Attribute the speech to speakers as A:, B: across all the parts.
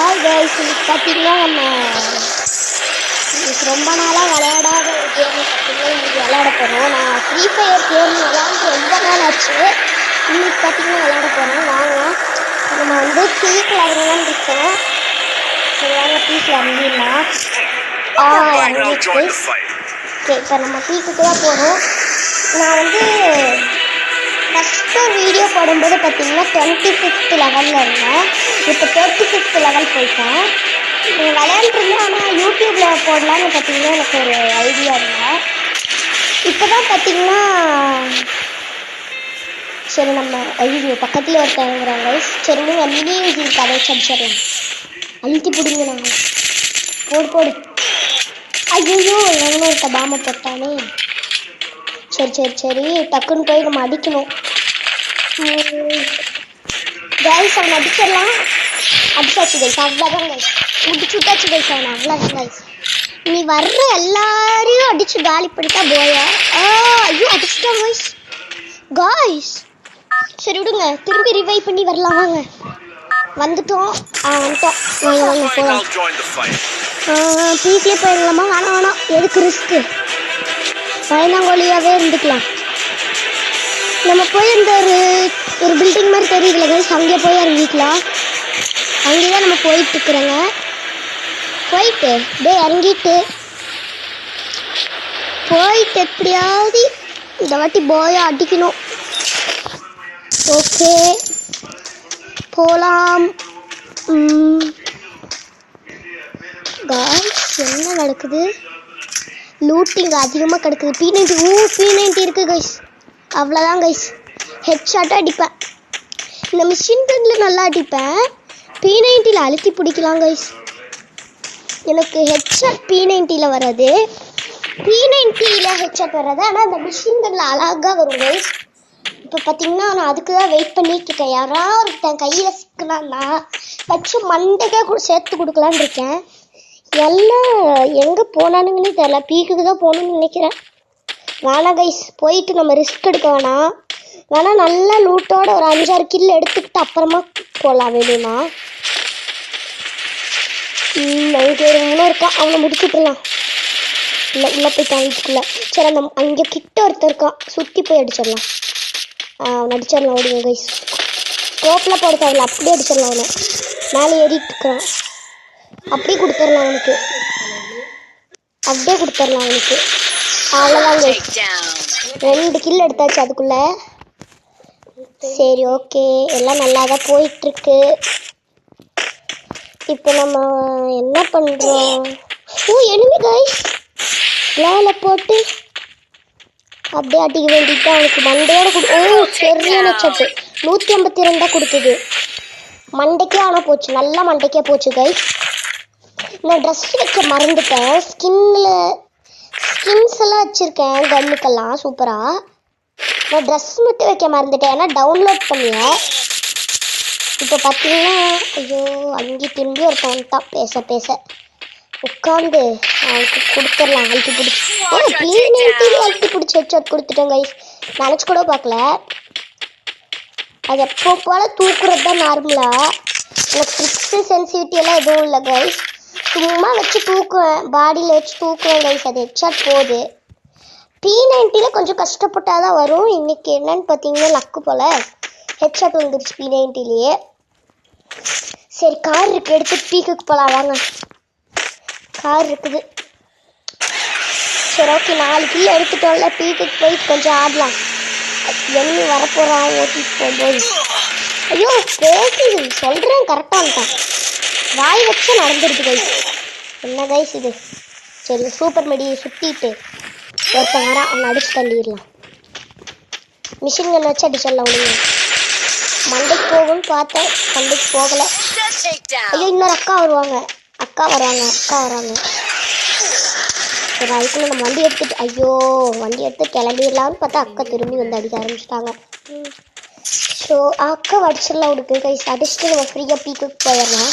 A: Hi guys, இன்னைக்கு பார்த்தீங்கன்னா ரொம்ப நாளாக விளையாடாத ஒரு கேம் பார்த்தீங்கன்னா இன்னைக்கு விளையாட போகிறோம். நான் ஃப்ரீ ஃபயர் கேம் விளையாண்டு ரொம்ப நாள் ஆச்சு. இன்னைக்கு பார்த்தீங்கன்னா விளையாட போகிறோம். வாங்க, நம்ம வந்து பீக்கில் இறங்கலான்னு இருக்கோம். சரி வாங்க, பீக்கில் இறங்கிடலாம். இறங்கிச்சு. ஓகே, இப்போ நம்ம பீக்குக்கு தான் போகிறோம். நான் வந்து ஃபஸ்ட்டு வீடியோ போடும்போது பார்த்தீங்கன்னா 25th லெவலில் இருந்தேன். இப்போ 35th லெவல் போயிட்டேன். விளையாண்டுருந்தேன், ஆனால் யூடியூப்பில் போடலான்னு பார்த்தீங்கன்னா எனக்கு ஒரு ஐடியா இல்லை. இப்போ தான் பார்த்தீங்கன்னா சரி நம்ம ஐயோ பக்கத்துலேயே ஒருத்தவங்கிறாங்க. சரி நீங்கள் மினி யூஸ் கதை சடிச்சிடலாம். அழுத்தி பிடிங்க, நாங்கள் போடு. ஐயோ எவனும் இருக்க பாம்பை போட்டானே. சரி டக்குன்னு போய் நம்ம அடிக்கணும். கைஸ் அவனை அடிச்சிடலாம். அடிச்சாச்சு கைஸ், அவ்வளோதான் கைஸ். முடிச்சுட்டாச்சு கைஸ் அவனை, அவ்வளோதான் கைஸ். நீ வர்ற எல்லாரையும் அடிச்சு காலி பண்ணிட்டா போயா. ஐயோ அடிச்சிட்டோம் கைஸ். காய்ஸ் சரி விடுங்க, திரும்பி ரிவைவ் பண்ணி வரலாம். வாங்க வந்துட்டோம். வாங்க போகலாம். பீக்கிலே போயிடலாமா? வேணாம், எதுக்கு ரிஸ்க்கு? பயந்தாங்கோலியாகவே இருந்துக்கலாம். நம்ம போய் இந்த ஒரு பில்டிங் மாதிரி தெரியுதுல கைஸ், அங்கே போய் இறங்கிக்கலாம். அங்கே தான் நம்ம போயிட்டுருக்குறோங்க. போயிட்டு இறங்கிட்டு எப்படியாவது இந்த வாட்டி போயா அடிக்கணும். ஓகே போகலாம். காய்ஸ் என்ன நடக்குது? லூட்டிங் அதிகமாக கிடக்குது. P90 இருக்குது கைஸ். அவ்வளோதான் கைஸ், ஹெட்ஷாட்டாக அடிப்பேன். இந்த மிஷின் கன்னில் நல்லா அடிப்பேன். P90 அழுத்தி பிடிக்கலாம் கைஸ். எனக்கு ஹெட்ஷாட் P90 வராது. P90 ஹெட்ஷாட் வராது, ஆனால் அந்த மிஷின் கன்னில் அழகாக வரும் கைஸ். இப்போ பார்த்தீங்கன்னா நான் அதுக்கு தான் வெயிட் பண்ணிட்டு இருக்கேன். யாராவது ஒருத்தன் கையில் சிக்கலான்னா வச்சு மண்டைக்காக கூட சேர்த்து கொடுக்கலான்னு இருக்கேன். எல்லாம் எங்கே போனானுங்கன்னு தெரியல. பீக்குக்கு தான் போகணுன்னு நினைக்கிறேன். வேணாம் கைஸ், போயிட்டு நம்ம ரிஸ்க் எடுக்க வேணா நல்லா லூட்டோட ஒரு 5-6 கில் எடுத்துக்கிட்டு அப்புறமா போகலாம் வேணுமா. அங்கே ஒரு மூணு இருக்கான், அவனை முடிச்சுட்டுலாம். இல்லை உள்ளே போய் தாங்கிக்குள்ள. சரி அந்த அங்கே கிட்ட ஒருத்தர் இருக்கான், சுற்றி போய் அடிச்சிடலாம். அவனை அடிச்சிடலாம். ஓடுங்க கைஸ், ஸ்கோப்பில் போட தேவையில்ல, அப்படியே அடிச்சிடலாம். அவனை மேலே ஏறிட்டு இருக்கிறான், அப்படியே கொடுத்துடலாம் அவனுக்கு. அவ்வளோதான் கைஸ், 2 கில் எடுத்தாச்சு அதுக்குள்ளே. சரி ஓகே, எல்லாம் நல்லா தான் போயிட்டுருக்கு. இப்போ நம்ம என்ன பண்ணுறோம்? எனிமி கைஸ், மேலே போட்டு அப்படியே அடிக்க வேண்டிட்டு அவனுக்கு மண்டையோட சரியான சட்டு 152 கொடுத்தது. மண்டைக்கே ஆனால் போச்சு, நல்லா மண்டைக்கே போச்சு கைஸ். நான் ட்ரெஸ் வைக்க மறந்துட்டேன். ஸ்கின்ஸ் எல்லாம் வச்சுருக்கேன் கன்னுக்கெல்லாம் சூப்பராக. நான் ட்ரெஸ் மட்டும் வைக்க மறந்துட்டேன், ஏன்னா டவுன்லோட் பண்ணியேன். இப்போ பார்த்தீங்கன்னா ஐயோ அங்கே திரும்பி ஒருத்தன் வந்துட்டான். பேச உட்காந்து அவனுக்கு கொடுத்துடலாம். அழுத்தி பிடிச்சி அழுத்தி பிடிச்சி ஹெட்ஷாட் கொடுத்துட்டேன் கைஸ். நினச்சி கூட பார்க்கல. அது எப்போ போல் தூக்குறது தான் நார்மலாக. எனக்கு ட்ரிக்ஸு சென்சிட்டிவிட்டி எல்லாம் எதுவும் இல்லை கைஸ். சும்மா வச்சு தூக்குவேன், பாடியில் வச்சு தூக்குவேன் கைஸ். அது ஹெட்ஷாட் போகுது. P90 கொஞ்சம் கஷ்டப்பட்டால் தான் வரும். இன்றைக்கி என்னன்னு பார்த்தீங்கன்னா லக்கு போல் ஹெட்ஷாட் வந்துருச்சு P90. சரி கார் இருக்குது, எடுத்து பீக்குக்கு போகலாம். வாங்க, கார் இருக்குது. சரி ஓகே, 4 கிலோ எடுத்துட்டோம்ல, பீக்குக்கு போய் கொஞ்சம் ஆடலாம். எண்ணி வரப்போகிறான் ஓட்டிட்டு போகும்போது. ஐயோ பேசுது சொல்கிறேன், கரெக்டாக இருக்கான். வாய் வச்சு நடந்துருது கைஸ். என்ன கைஸ் இது? சரி சூப்பர் மெடியை சுற்றிட்டு ஒருத்தன் வரான், அவனை அடிச்சு தள்ளிடலாம். மிஷின் கன் வச்சு அடிச்சிடலாம். ஒன்று மண்டைக்கு போகும்னு பார்த்தேன், மண்டைக்கு போகலை. ஐயோ இன்னொரு அக்கா வராங்க. சரி அதுக்குள்ளே நம்ம வண்டி எடுத்து கிளம்பிடலாம்னு பார்த்தா அக்கா திரும்பி வந்து அடிக்க ஆரம்பிச்சிட்டாங்க. ஸோ அக்கா அடிச்சிடலாம். உடுக்கு கைஸ், அடிச்சுட்டு நம்ம ஃப்ரீயாக பீக்குக்கு போயிடலாம்.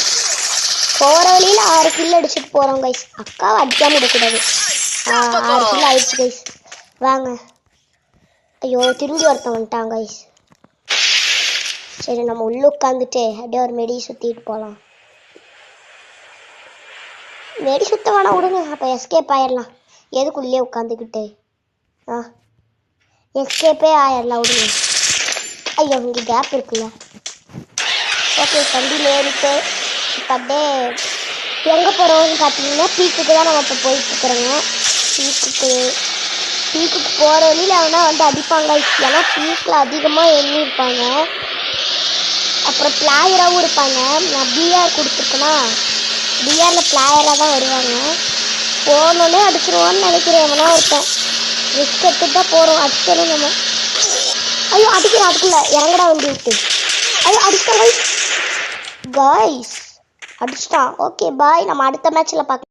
A: போகிற வழியில் 6 கிலோ அடிச்சுட்டு போகிறோம் கைஸ். அக்காவை அடிக்காமல் விடக்கூடாது. 6 கிலோ ஆயிடுச்சு கைஸ். வாங்க. ஐயோ திரும்பி ஒருத்தன் வந்துட்டான் கைஸ். சரி நம்ம உள்ளே உட்காந்துட்டு அப்படியே ஒரு மெடி சுற்றிட்டு போகலாம். வெடி சுத்த வேணா விடுங்க. அப்போ எஸ்கேப் ஆயிடலாம். எதுக்குள்ளே உட்காந்துக்கிட்டு எஸ்கேப்பே ஆயிடலாம் விடுங்க. ஐயோ இங்கே கேப் இருக்குல்ல. ஓகே வண்டியில் ஏறிட்டு இப்போ அப்படியே எங்கே போகிறோம்னு பார்த்தீங்கன்னா பீக்குக்கு தான் நம்ம இப்போ போயிட்டுருக்குறோங்க. பீக்குக்கு போகிற வழியில் அவனா வந்து அடிப்பாங்க. ஏன்னா பீக்கில் அதிகமாக எண்ணிருப்பாங்க. அப்புறம் பிளேயராகவும் இருப்பாங்க. நான் பிஆர் கொடுத்துருக்கேன்னா பிஆரில் பிளேயராக தான் வருவாங்க. போனோடனே அடிச்சிருவான்னு நினைக்கிறேன். எவனா இருப்பேன். ரிஸ்க் எடுத்துட்டு தான் போகிறோம். அடிச்சிடணும் நம்ம. ஐயோ அடிக்கிறேன். அதுக்குள்ளே இறங்கடா வண்டி விட்டு. ஐயோ அடிச்சிட்டேன் கைஸ். அடிச்சிட்டான். Okay bye. நம்ம அடுத்த மேட்ச்சில் பார்க்கலாம்.